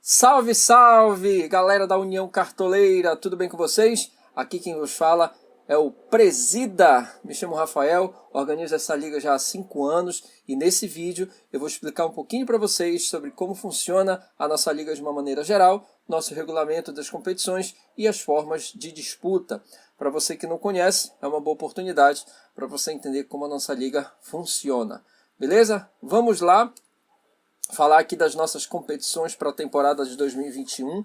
Salve, salve, galera da União Cartoleira, tudo bem com vocês? Aqui quem vos fala é o Presida, me chamo Rafael, organizo essa liga já há 5 anos e nesse vídeo eu vou explicar um pouquinho para vocês sobre como funciona a nossa liga de uma maneira geral, nosso regulamento das competições e as formas de disputa. Para você que não conhece, é uma boa oportunidade para você entender como a nossa liga funciona. Beleza? Vamos lá falar aqui das nossas competições para a temporada de 2021.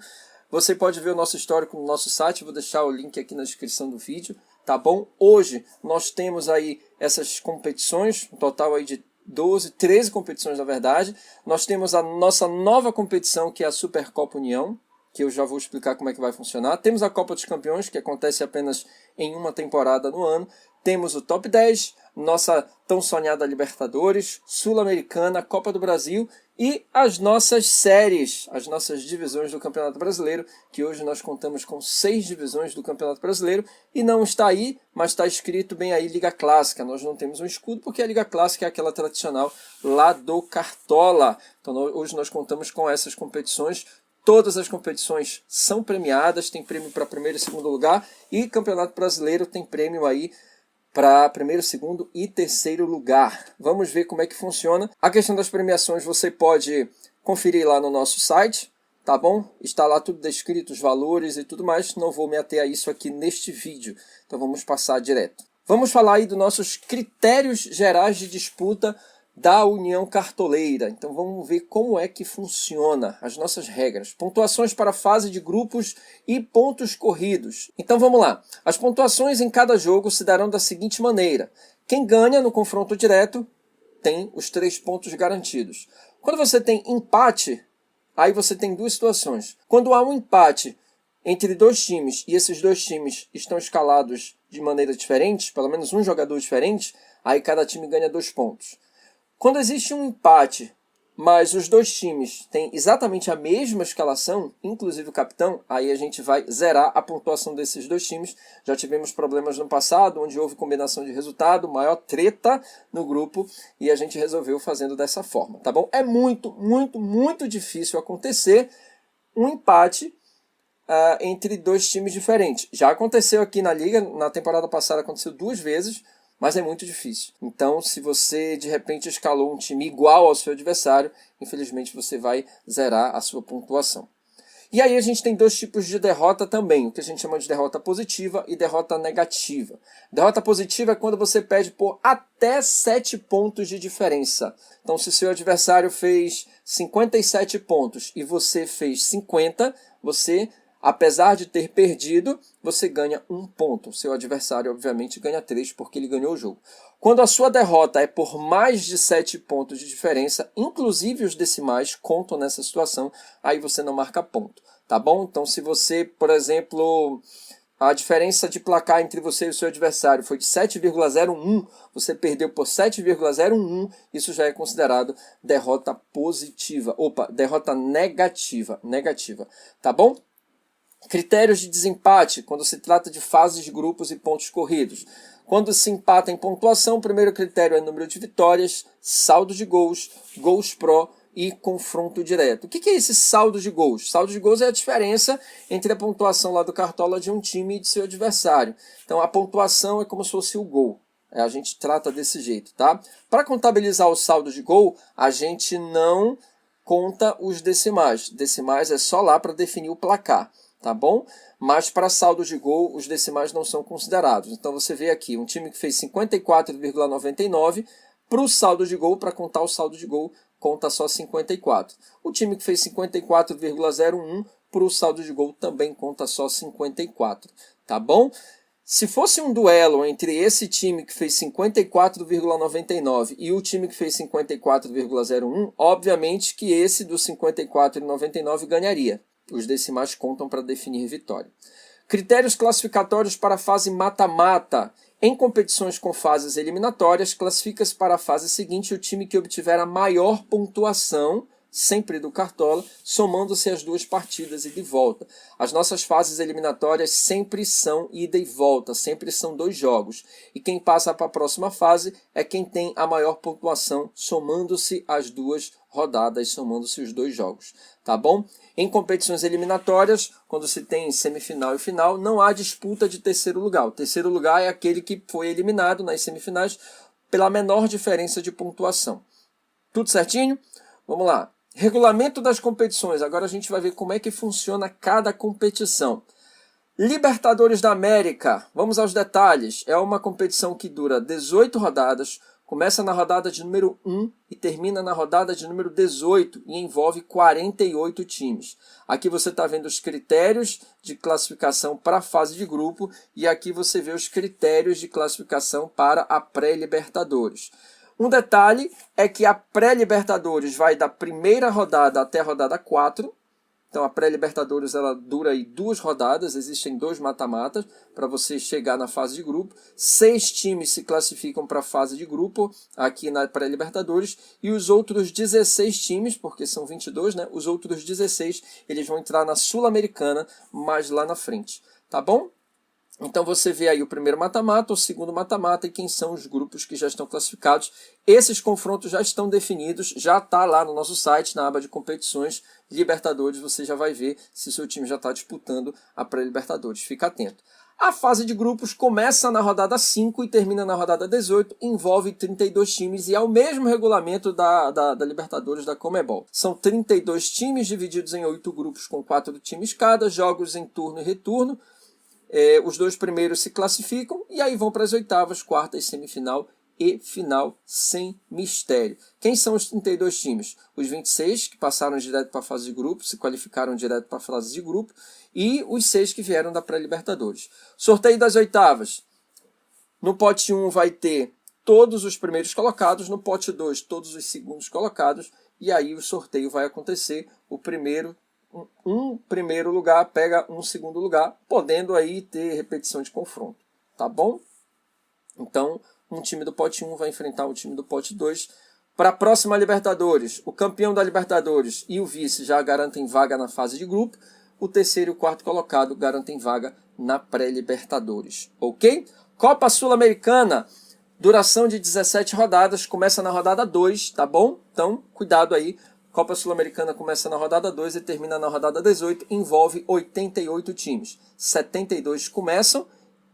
Você pode ver o nosso histórico no nosso site, vou deixar o link aqui na descrição do vídeo, tá bom? Hoje nós temos aí essas competições, um total aí de 13 competições na verdade. Nós temos a nossa nova competição, que é a Supercopa União, que eu já vou explicar como é que vai funcionar. Temos a Copa dos Campeões, que acontece apenas em uma temporada no ano. Temos o Top 10, nossa tão sonhada Libertadores, Sul-Americana, Copa do Brasil e as nossas séries, as nossas divisões do Campeonato Brasileiro, que hoje nós contamos com 6 divisões do Campeonato Brasileiro e não está aí, mas está escrito bem aí Liga Clássica. Nós não temos um escudo porque a Liga Clássica é aquela tradicional lá do Cartola. Então hoje nós contamos com essas competições. Todas as competições são premiadas, tem prêmio para primeiro e segundo lugar e Campeonato Brasileiro tem prêmio aí para primeiro, segundo e terceiro lugar. Vamos ver como é que funciona. A questão das premiações você pode conferir lá no nosso site, tá bom? Está lá tudo descrito, os valores e tudo mais. Não vou me ater a isso aqui neste vídeo, então vamos passar direto. Vamos falar aí dos nossos critérios gerais de disputa da União Cartoleira. Então vamos ver como é que funciona as nossas regras. Pontuações para a fase de grupos e pontos corridos. Então vamos lá. As pontuações em cada jogo se darão da seguinte maneira. Quem ganha no confronto direto tem os 3 pontos garantidos. Quando você tem empate, aí você tem duas situações. Quando há um empate entre 2 times e esses 2 times estão escalados de maneira diferente, pelo menos um jogador diferente, aí cada time ganha 2 pontos. Quando existe um empate, mas os 2 times têm exatamente a mesma escalação, inclusive o capitão, aí a gente vai zerar a pontuação desses 2 times. Já tivemos problemas no passado, onde houve combinação de resultado, maior treta no grupo, e a gente resolveu fazendo dessa forma, tá bom? É muito difícil acontecer um empate entre 2 times diferentes. Já aconteceu aqui na Liga, na temporada passada aconteceu 2 vezes, mas é muito difícil. Então, se você de repente escalou um time igual ao seu adversário, infelizmente você vai zerar a sua pontuação. E aí a gente tem 2 tipos de derrota também, o que a gente chama de derrota positiva e derrota negativa. Derrota positiva é quando você perde por até 7 pontos de diferença. Então, se seu adversário fez 57 pontos e você fez 50, você, apesar de ter perdido, você ganha 1 ponto. Seu adversário, obviamente, ganha 3 porque ele ganhou o jogo. Quando a sua derrota é por mais de 7 pontos de diferença, inclusive os decimais contam nessa situação, aí você não marca ponto, tá bom? Então, se você, por exemplo, a diferença de placar entre você e o seu adversário foi de 7,01, você perdeu por 7,01, isso já é considerado derrota positiva. Derrota negativa, tá bom? Critérios de desempate, quando se trata de fases de grupos e pontos corridos. Quando se empata em pontuação, o primeiro critério é número de vitórias, saldo de gols, gols pró e confronto direto. O que é esse saldo de gols? Saldo de gols é a diferença entre a pontuação lá do Cartola de um time e de seu adversário. Então a pontuação é como se fosse o gol. A gente trata desse jeito, tá? Para contabilizar o saldo de gol, a gente não conta os decimais. Decimais é só lá para definir o placar, tá bom? Mas para saldo de gol, os decimais não são considerados. Então você vê aqui, um time que fez 54,99, para o saldo de gol, para contar o saldo de gol, conta só 54. O time que fez 54,01, para o saldo de gol também conta só 54, tá bom? Se fosse um duelo entre esse time que fez 54,99 e o time que fez 54,01, obviamente que esse do 54,99 ganharia. Os decimais contam para definir vitória. Critérios classificatórios para a fase mata-mata. Em competições com fases eliminatórias, classifica-se para a fase seguinte o time que obtiver a maior pontuação, sempre do Cartola, somando-se as duas partidas ida e volta. As nossas fases eliminatórias sempre são ida e volta, sempre são 2 jogos. E quem passa para a próxima fase é quem tem a maior pontuação, somando-se as duas rodadas, somando-se os 2 jogos. Tá bom? Em competições eliminatórias, quando se tem semifinal e final, não há disputa de terceiro lugar. O terceiro lugar é aquele que foi eliminado nas semifinais pela menor diferença de pontuação. Tudo certinho? Vamos lá. Regulamento das competições. Agora a gente vai ver como é que funciona cada competição. Libertadores da América. Vamos aos detalhes. É uma competição que dura 18 rodadas, começa na rodada de número 1 e termina na rodada de número 18 e envolve 48 times. Aqui você está vendo os critérios de classificação para a fase de grupo e aqui você vê os critérios de classificação para a pré-Libertadores. Um detalhe é que a pré-Libertadores vai da primeira rodada até a rodada 4. Então a pré-Libertadores ela dura aí 2 rodadas, existem 2 mata-matas para você chegar na fase de grupo. 6 times se classificam para a fase de grupo aqui na pré-Libertadores e os outros 16 times, porque são 22, né? Os outros 16 eles vão entrar na Sul-Americana mais lá na frente, tá bom? Então você vê aí o primeiro mata-mata, o segundo mata-mata e quem são os grupos que já estão classificados. Esses confrontos já estão definidos, já está lá no nosso site, na aba de competições Libertadores, você já vai ver se seu time já está disputando a pré-Libertadores. Fica atento. A fase de grupos começa na rodada 5 e termina na rodada 18, envolve 32 times e é o mesmo regulamento da Libertadores da Conmebol. São 32 times divididos em 8 grupos com 4 times cada, jogos em turno e retorno. Os 2 primeiros se classificam e aí vão para as oitavas, quartas, semifinal e final sem mistério. Quem são os 32 times? Os 26 que passaram direto para a fase de grupo, se qualificaram direto para a fase de grupo e os 6 que vieram da pré-Libertadores. Sorteio das oitavas. No pote 1 vai ter todos os primeiros colocados, no pote 2 todos os segundos colocados e aí o sorteio vai acontecer, o primeiro primeiro lugar pega um segundo lugar, podendo aí ter repetição de confronto, tá bom? Então, um time do pote 1 vai enfrentar o time do pote 2. Para a próxima Libertadores, o campeão da Libertadores e o vice já garantem vaga na fase de grupo, o terceiro e o quarto colocado garantem vaga na pré-Libertadores, ok? Copa Sul-Americana, duração de 17 rodadas, começa na rodada 2, tá bom? Então, cuidado aí. Copa Sul-Americana começa na rodada 2 e termina na rodada 18, envolve 88 times. 72 começam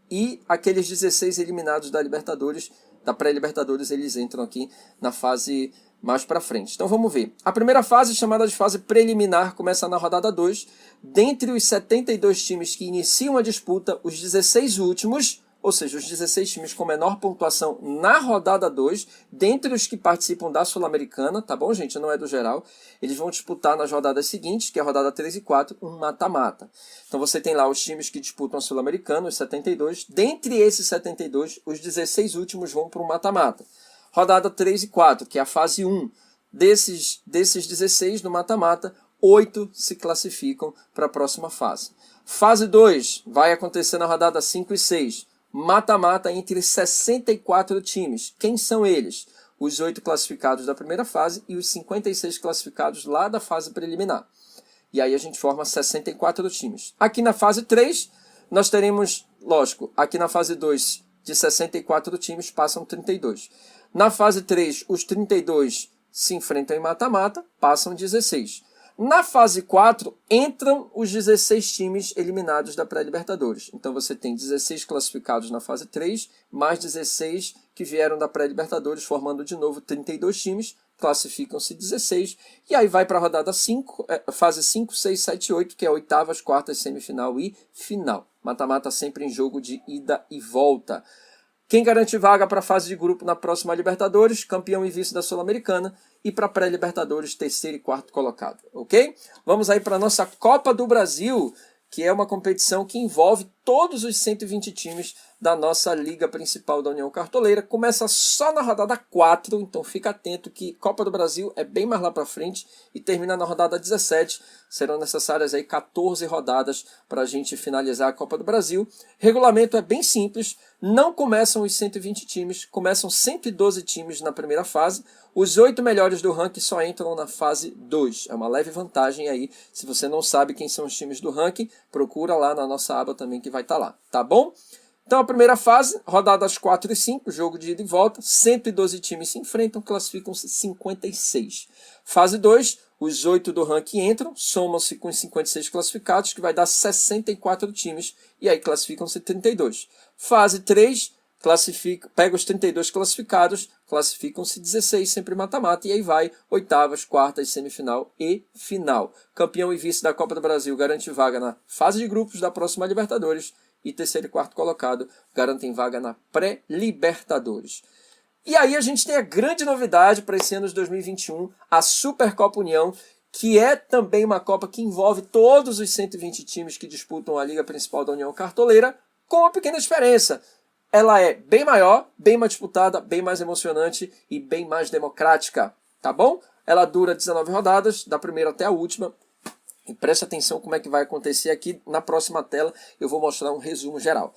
e aqueles 16 eliminados da Libertadores, da pré-Libertadores, eles entram aqui na fase mais para frente. Então vamos ver. A primeira fase, chamada de fase preliminar, começa na rodada 2. Dentre os 72 times que iniciam a disputa, os 16 últimos, ou seja, os 16 times com menor pontuação na rodada 2, dentre os que participam da Sul-Americana, tá bom, gente? Não é do geral. Eles vão disputar nas rodadas seguintes, que é a rodada 3 e 4, um mata-mata. Então você tem lá os times que disputam a Sul-Americana, os 72. Dentre esses 72, os 16 últimos vão para um mata-mata. Rodada 3 e 4, que é a fase 1. Desses 16 no mata-mata, 8 se classificam para a próxima fase. Fase 2 vai acontecer na rodada 5 e 6. Mata-mata entre 64 times. Quem são eles? Os 8 classificados da primeira fase e os 56 classificados lá da fase preliminar. E aí a gente forma 64 times. Aqui na fase 3, nós teremos, lógico, aqui na fase 2, de 64 times passam 32. Na fase 3, os 32 se enfrentam em mata-mata, passam 16. Na fase 4, entram os 16 times eliminados da pré-Libertadores. Então você tem 16 classificados na fase 3, mais 16 que vieram da pré-Libertadores, formando de novo 32 times, classificam-se 16, e aí vai para a rodada 5, fase 5, 6, 7 e 8, que é oitavas, quartas, semifinal e final. Mata-mata sempre em jogo de ida e volta. Quem garante vaga para a fase de grupo na próxima Libertadores, campeão e vice da Sul-Americana, e para a pré-Libertadores, terceiro e quarto colocado, ok? Vamos aí para a nossa Copa do Brasil, que é uma competição que envolve todos os 120 times da nossa liga principal da União Cartoleira. Começa só na rodada 4, então fica atento que Copa do Brasil é bem mais lá para frente e termina na rodada 17. Serão necessárias aí 14 rodadas para a gente finalizar a Copa do Brasil. Regulamento é bem simples, não começam os 120 times, começam 112 times na primeira fase. Os 8 melhores do ranking só entram na fase 2. É uma leve vantagem aí. Se você não sabe quem são os times do ranking, procura lá na nossa aba também que vai estar lá, tá bom? Então a primeira fase, rodadas 4 e 5, jogo de ida e volta, 112 times se enfrentam, classificam-se 56. Fase 2, os 8 do ranking entram, somam-se com os 56 classificados, que vai dar 64 times, e aí classificam-se 32. Fase 3, pega os 32 classificados, classificam-se 16, sempre mata-mata, e aí vai oitavas, quartas, semifinal e final. Campeão e vice da Copa do Brasil garante vaga na fase de grupos da próxima Libertadores, e terceiro e quarto colocado garantem vaga na pré-Libertadores. E aí a gente tem a grande novidade para esse ano de 2021, a Supercopa União, que é também uma Copa que envolve todos os 120 times que disputam a Liga Principal da União Cartoleira, com uma pequena diferença. Ela é bem maior, bem mais disputada, bem mais emocionante e bem mais democrática, tá bom? Ela dura 19 rodadas, da primeira até a última. E preste atenção como é que vai acontecer aqui. Na próxima tela eu vou mostrar um resumo geral.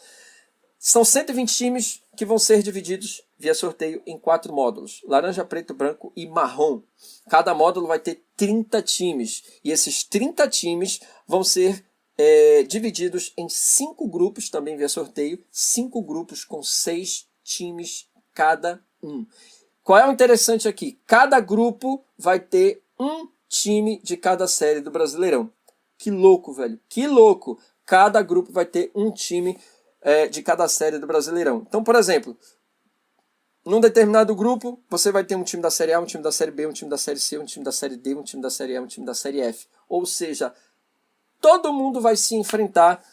São 120 times que vão ser divididos via sorteio em 4 módulos. Laranja, preto, branco e marrom. Cada módulo vai ter 30 times. E esses 30 times vão ser divididos em 5 grupos, também via sorteio. 5 grupos com 6 times cada um. Qual é o interessante aqui? Cada grupo vai ter um time de cada série do Brasileirão. Que louco, velho. Que louco. Cada grupo vai ter um time de cada série do Brasileirão. Então, por exemplo, num determinado grupo, você vai ter um time da Série A, um time da Série B, um time da Série C, um time da Série D, um time da Série E, um time da Série F. Ou seja, todo mundo vai se enfrentar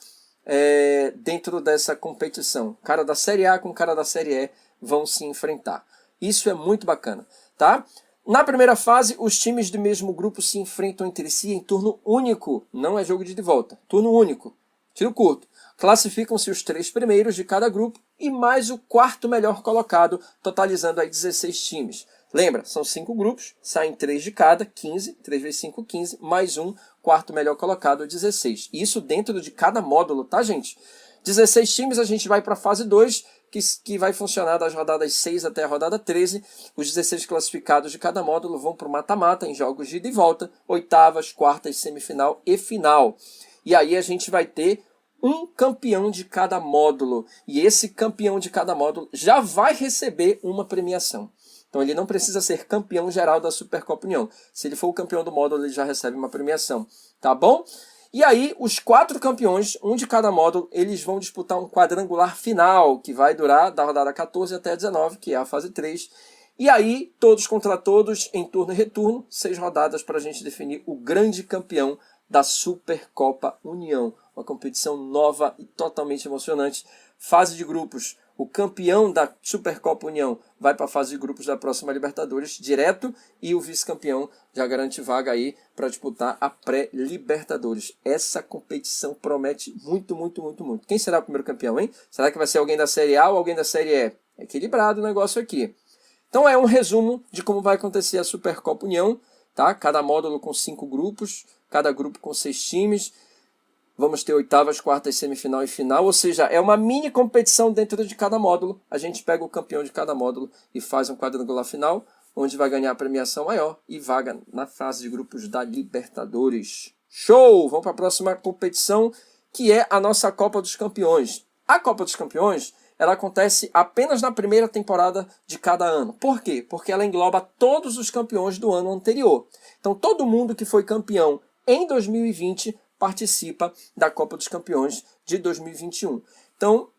dentro dessa competição. Cara da Série A com cara da Série E vão se enfrentar. Isso é muito bacana, tá? Na primeira fase, os times do mesmo grupo se enfrentam entre si em turno único. Não é jogo de ida e volta. Turno único. Tiro curto. Classificam-se os 3 primeiros de cada grupo e mais o 4º melhor colocado, totalizando aí 16 times. Lembra, são 5 grupos, saem 3 de cada, 15, 3 vezes 5, 15, mais um 4º melhor colocado, 16. Isso dentro de cada módulo, tá, gente? 16 times, a gente vai para a fase 2, que vai funcionar das rodadas 6 até a rodada 13. Os 16 classificados de cada módulo vão para o mata-mata em jogos de ida e volta, oitavas, quartas, semifinal e final. E aí a gente vai ter um campeão de cada módulo. E esse campeão de cada módulo já vai receber uma premiação. Então ele não precisa ser campeão geral da Supercopa União. Se ele for o campeão do módulo, ele já recebe uma premiação. Tá bom? E aí, os 4 campeões, um de cada módulo, eles vão disputar um quadrangular final, que vai durar da rodada 14 até a 19, que é a fase 3. E aí, todos contra todos, em turno e retorno, 6 rodadas para a gente definir o grande campeão da Supercopa União. Uma competição nova e totalmente emocionante. Fase de grupos. O campeão da Supercopa União vai para a fase de grupos da próxima Libertadores direto e o vice-campeão já garante vaga aí para disputar a pré-Libertadores. Essa competição promete muito, muito, muito, muito. Quem será o primeiro campeão, hein? Será que vai ser alguém da Série A ou alguém da Série E? É equilibrado o negócio aqui. Então é um resumo de como vai acontecer a Supercopa União, tá? Cada módulo com 5 grupos, cada grupo com 6 times. Vamos ter oitavas, quartas, semifinal e final, ou seja, é uma mini competição dentro de cada módulo. A gente pega o campeão de cada módulo e faz um quadrangular final, onde vai ganhar a premiação maior e vaga na fase de grupos da Libertadores. Show! Vamos para a próxima competição, que é a nossa Copa dos Campeões. A Copa dos Campeões, ela acontece apenas na primeira temporada de cada ano. Por quê? Porque ela engloba todos os campeões do ano anterior. Então, todo mundo que foi campeão em 2020 participa da Copa dos Campeões de 2021. Então,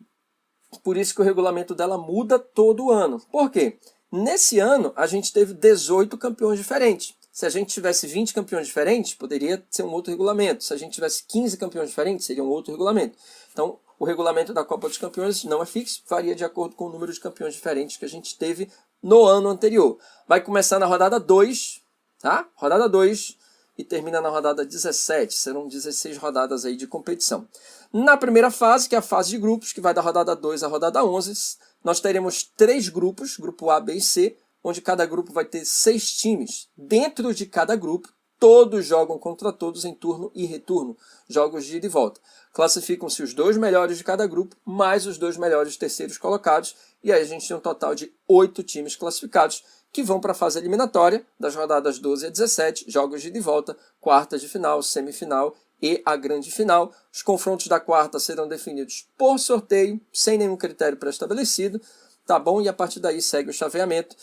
por isso que o regulamento dela muda todo ano. Por quê? Nesse ano, a gente teve 18 campeões diferentes. Se a gente tivesse 20 campeões diferentes, poderia ser um outro regulamento. Se a gente tivesse 15 campeões diferentes, seria um outro regulamento. Então, o regulamento da Copa dos Campeões não é fixo, varia de acordo com o número de campeões diferentes que a gente teve no ano anterior. Vai começar na rodada 2, tá? Rodada 2. e termina na rodada 17. Serão 16 rodadas aí de competição. Na primeira fase, que é a fase de grupos, que vai da rodada 2 à rodada 11, nós teremos 3 grupos, grupo A, B e C, onde cada grupo vai ter 6 times. Dentro de cada grupo, todos jogam contra todos em turno e retorno, jogos de ida e volta. Classificam-se os 2 melhores de cada grupo, mais os 2 melhores terceiros colocados, e aí a gente tem um total de 8 times classificados, que vão para a fase eliminatória, das rodadas 12 a 17, jogos de ida e volta, quartas de final, semifinal e a grande final. Os confrontos da quarta serão definidos por sorteio, sem nenhum critério pré-estabelecido, tá bom? E a partir daí segue o chaveamento.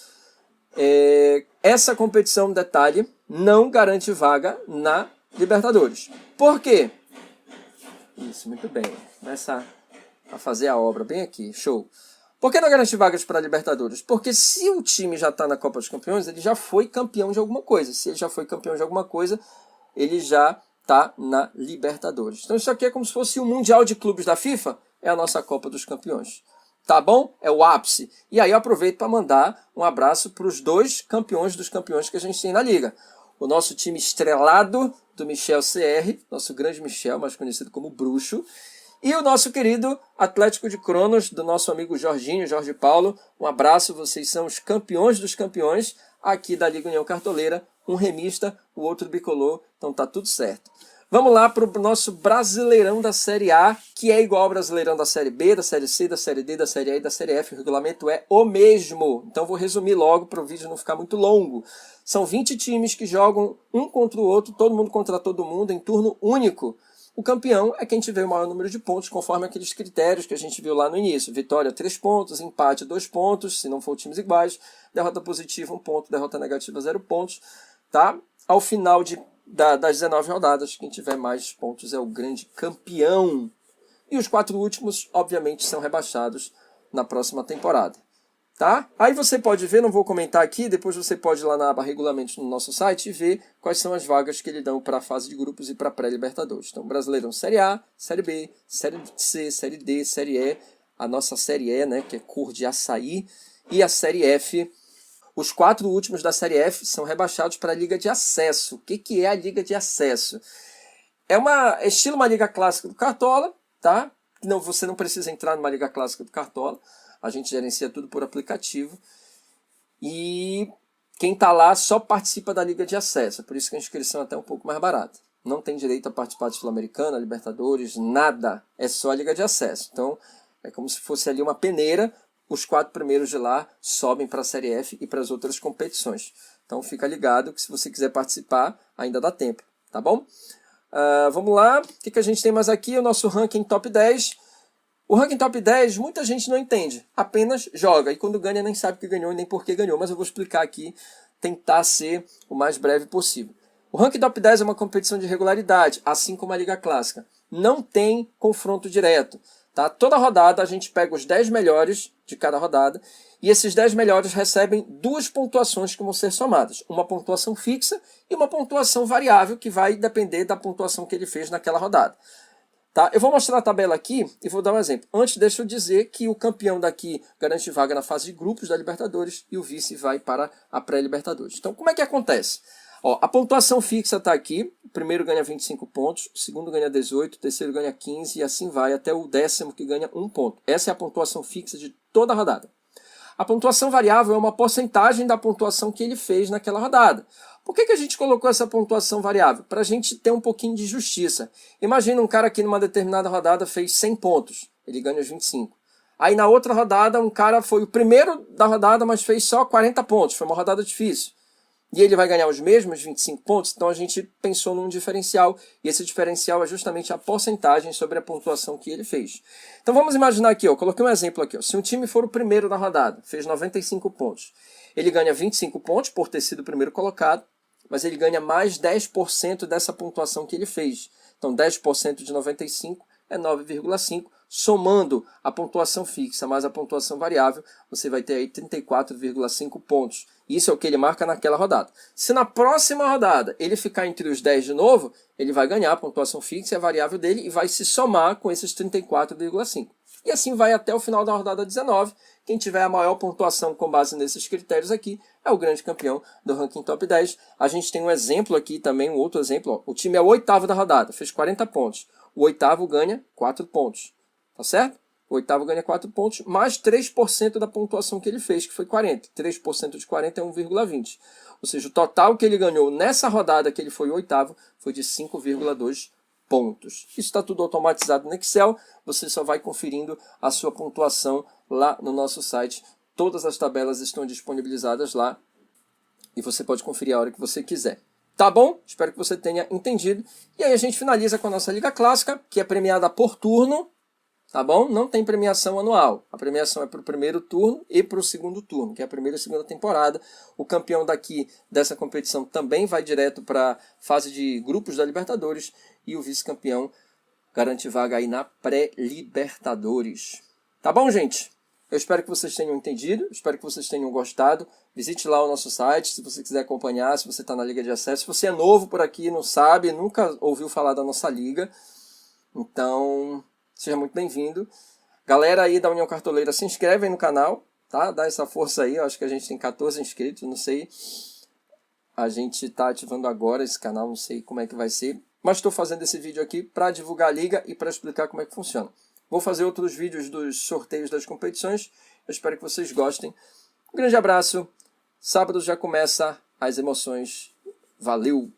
Essa competição, detalhe, não garante vaga na Libertadores. Por quê? Isso, muito bem. Começa a fazer a obra bem aqui, show. Por que não garante vagas para a Libertadores? Porque se o time já está na Copa dos Campeões, ele já foi campeão de alguma coisa. Se ele já foi campeão de alguma coisa, ele já está na Libertadores. Então isso aqui é como se fosse o Mundial de Clubes da FIFA, é a nossa Copa dos Campeões. Tá bom? É o ápice. E aí eu aproveito para mandar um abraço para os 2 campeões dos campeões que a gente tem na Liga. O nosso time estrelado do Michel CR, nosso grande Michel, mais conhecido como Bruxo, e o nosso querido Atlético de Cronos, do nosso amigo Jorginho, Jorge Paulo. Um abraço, vocês são os campeões dos campeões aqui da Liga União Cartoleira. Um remista, o outro bicolor, então tá tudo certo. Vamos lá para o nosso Brasileirão da Série A, que é igual ao Brasileirão da Série B, da Série C, da Série D, da Série A e da Série F. O regulamento é o mesmo. Então vou resumir logo para o vídeo não ficar muito longo. São 20 times que jogam um contra o outro, todo mundo contra todo mundo, em turno único. O campeão é quem tiver o maior número de pontos, conforme aqueles critérios que a gente viu lá no início. Vitória, 3 pontos, empate, 2 pontos, se não for times iguais. Derrota positiva, 1 ponto, derrota negativa, 0 pontos. Tá? Ao final das 19 rodadas, quem tiver mais pontos é o grande campeão. E os 4 últimos, obviamente, são rebaixados na próxima temporada. Tá? Aí você pode ver, não vou comentar aqui, depois você pode ir lá na aba regulamentos no nosso site e ver quais são as vagas que ele dão para a fase de grupos e para a pré-libertadores. Então, Brasileirão Série A, Série B, Série C, Série D, Série E, a nossa Série E, né, que é cor de açaí, e a Série F. Os 4 últimos da Série F são rebaixados para a Liga de Acesso. O que é a Liga de Acesso? É estilo uma Liga Clássica do Cartola, tá? Não, você não precisa entrar numa Liga Clássica do Cartola. A gente gerencia tudo por aplicativo. E quem está lá só participa da Liga de Acesso. Por isso que a inscrição é até um pouco mais barata. Não tem direito a participar de Sul-Americana, Libertadores, nada. É só a Liga de Acesso. Então, é como se fosse ali uma peneira. Os 4 primeiros de lá sobem para a Série F e para as outras competições. Então, fica ligado que se você quiser participar, ainda dá tempo. Tá bom? Vamos lá. O que a gente tem mais aqui? O nosso ranking top 10. O ranking top 10, muita gente não entende, apenas joga, e quando ganha nem sabe que ganhou e nem por que ganhou, mas eu vou explicar aqui, tentar ser o mais breve possível. O ranking top 10 é uma competição de regularidade, assim como a Liga Clássica. Não tem confronto direto. Tá? Toda rodada a gente pega os 10 melhores de cada rodada, e esses 10 melhores recebem 2 pontuações que vão ser somadas. Uma pontuação fixa e uma pontuação variável, que vai depender da pontuação que ele fez naquela rodada. Tá? Eu vou mostrar a tabela aqui e vou dar um exemplo. Antes, deixa eu dizer que o campeão daqui garante vaga na fase de grupos da Libertadores e o vice vai para a pré-Libertadores. Então, como é que acontece? Ó, a pontuação fixa está aqui. O primeiro ganha 25 pontos, o segundo ganha 18, o terceiro ganha 15 e assim vai até o 10º que ganha 1 ponto. Essa é a pontuação fixa de toda a rodada. A pontuação variável é uma porcentagem da pontuação que ele fez naquela rodada. Por que a gente colocou essa pontuação variável? Para a gente ter um pouquinho de justiça. Imagina um cara que numa determinada rodada fez 100 pontos, ele ganha os 25. Aí na outra rodada um cara foi o primeiro da rodada, mas fez só 40 pontos, foi uma rodada difícil. E ele vai ganhar os mesmos 25 pontos, então a gente pensou num diferencial, e esse diferencial é justamente a porcentagem sobre a pontuação que ele fez. Então vamos imaginar aqui, ó, coloquei um exemplo aqui, ó, se um time for o primeiro da rodada, fez 95 pontos, ele ganha 25 pontos por ter sido o primeiro colocado, mas ele ganha mais 10% dessa pontuação que ele fez. Então 10% de 95 é 9,5, somando a pontuação fixa mais a pontuação variável, você vai ter aí 34,5 pontos. Isso é o que ele marca naquela rodada. Se na próxima rodada ele ficar entre os 10 de novo, ele vai ganhar a pontuação fixa e a variável dele e vai se somar com esses 34,5. E assim vai até o final da rodada 19. Quem tiver a maior pontuação com base nesses critérios aqui é o grande campeão do ranking top 10. A gente tem um exemplo aqui também, um outro exemplo. Ó. O time é o oitavo da rodada, fez 40 pontos. O oitavo ganha 4 pontos. Tá certo? O oitavo ganha 4 pontos, mais 3% da pontuação que ele fez, que foi 40. 3% de 40 é 1,20. Ou seja, o total que ele ganhou nessa rodada que ele foi o oitavo foi de 5,2 pontos. Isso está tudo automatizado no Excel. Você só vai conferindo a sua pontuação lá no nosso site. Todas as tabelas estão disponibilizadas lá e você pode conferir a hora que você quiser. Tá bom? Espero que você tenha entendido. E aí a gente finaliza com a nossa Liga Clássica, que é premiada por turno. Tá bom? Não tem premiação anual. A premiação é para o primeiro turno e para o segundo turno, que é a primeira e segunda temporada. O campeão dessa competição também vai direto para a fase de grupos da Libertadores e o vice-campeão garante vaga aí na pré-Libertadores. Tá bom, gente? Eu espero que vocês tenham entendido, espero que vocês tenham gostado. Visite lá o nosso site, se você quiser acompanhar, se você está na Liga de Acesso. Se você é novo por aqui, não sabe, nunca ouviu falar da nossa liga, então seja muito bem-vindo. Galera aí da União Cartoleira, se inscreve aí no canal, tá? Dá essa força aí, eu acho que a gente tem 14 inscritos, não sei. A gente está ativando agora esse canal, não sei como é que vai ser. Mas estou fazendo esse vídeo aqui para divulgar a liga e para explicar como é que funciona. Vou fazer outros vídeos dos sorteios das competições. Eu espero que vocês gostem. Um grande abraço. Sábado já começa as emoções. Valeu!